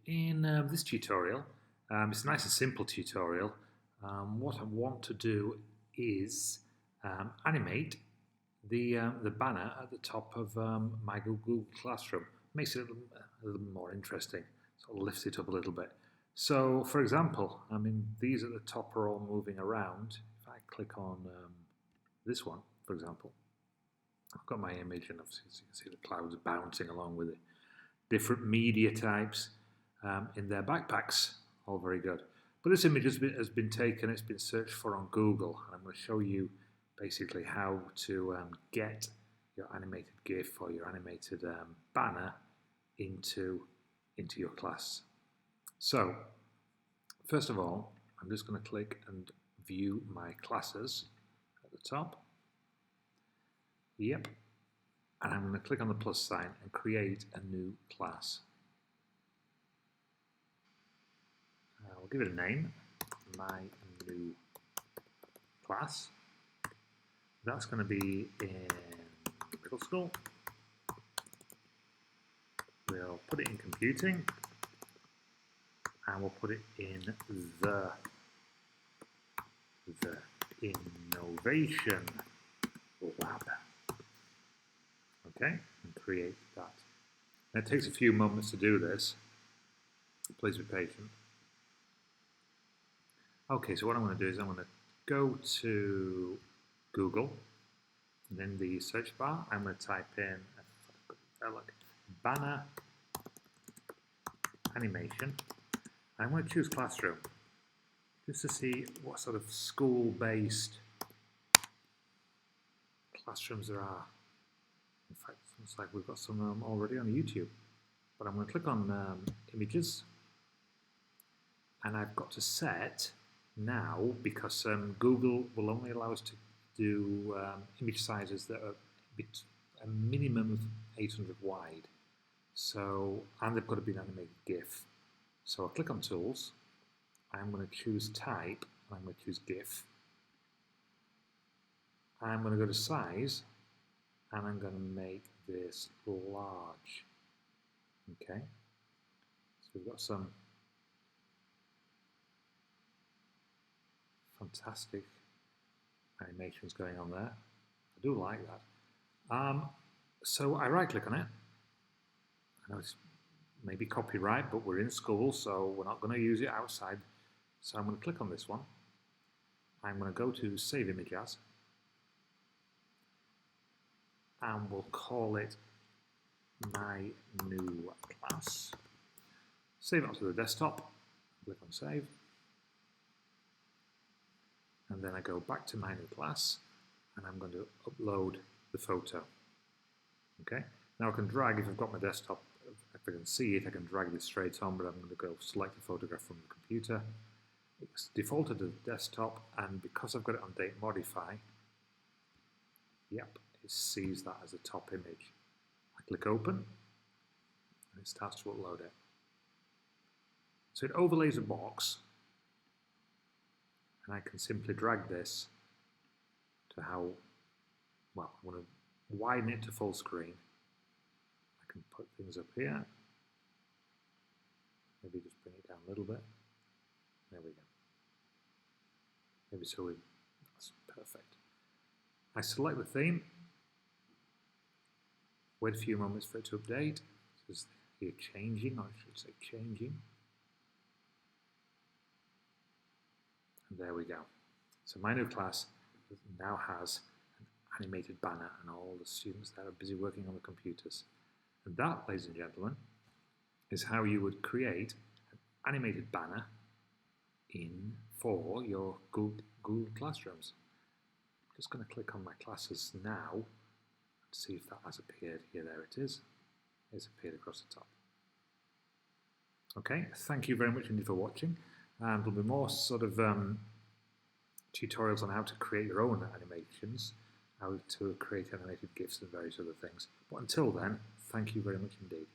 In this tutorial, it's a nice and simple tutorial. What I want to do is animate the banner at the top of my Google Classroom. Makes it a little more interesting, sort of lifts it up a little bit. So, for example, these at the top are all moving around. If I click on this one, for example, I've got my image, and obviously you can see the clouds bouncing along with it. Different media types in their backpacks, all very good. But this image has been taken, it's been searched for on Google, and I'm going to show you basically how to get your animated GIF or your animated banner into your class. So, first of all, I'm just going to click and view my classes at the top. Yep. And I'm going to click on the plus sign and create a new class. We'll give it a name, my new class. That's going to be in middle school. We'll put it in computing, and we'll put it in the innovation lab. Okay, and create that. Now, it takes a few moments to do this. Please be patient. Okay, so what I'm going to do is I'm going to go to Google, and in the search bar, I'm going to type in banner animation. I'm going to choose classroom, just to see what sort of school-based classrooms there are. In fact, it looks like we've got some already on YouTube. But I'm going to click on images, and I've got to set now, because Google will only allow us to do image sizes that are a minimum of 800 wide. So, and they've got to be an animated GIF. So I'll click on Tools. I'm going to choose Type, and I'm going to choose GIF. I'm going to go to Size, and I'm going to make this large. Okay, so we've got some fantastic animations going on there. I do like that. So I right click on it. I know it's maybe copyright, but we're in school, so we're not going to use it outside. So I'm going to click on this one. I'm going to go to Save Image As, and we'll call it my new class. Save it onto the desktop, click on Save, and then I go back to my new class, and I'm going to upload the photo. Okay, now I can drag, if I've got my desktop, if I can see it, I can drag this straight on, but I'm going to go select the photograph from the computer. It's defaulted to the desktop, and because I've got it on Date Modify, yep, it sees that as a top image. I click Open, and it starts to upload it. So it overlays a box, and I can simply drag this to how, well, I want to widen it to full screen. I can put things up here, maybe just bring it down a little bit. There we go. Maybe so that's perfect. I select the theme, wait a few moments for it to update. This is here changing, or I should say changing. And there we go. So my new class now has an animated banner, and all the students that are busy working on the computers. And that, ladies and gentlemen, is how you would create an animated banner for your Google Classrooms. I'm just going to click on my classes now and see if that has appeared. Here, there it is. It's appeared across the top. Okay, thank you very much indeed for watching. And there'll be more sort of tutorials on how to create your own animations, how to create animated GIFs and various other things. But until then, thank you very much indeed.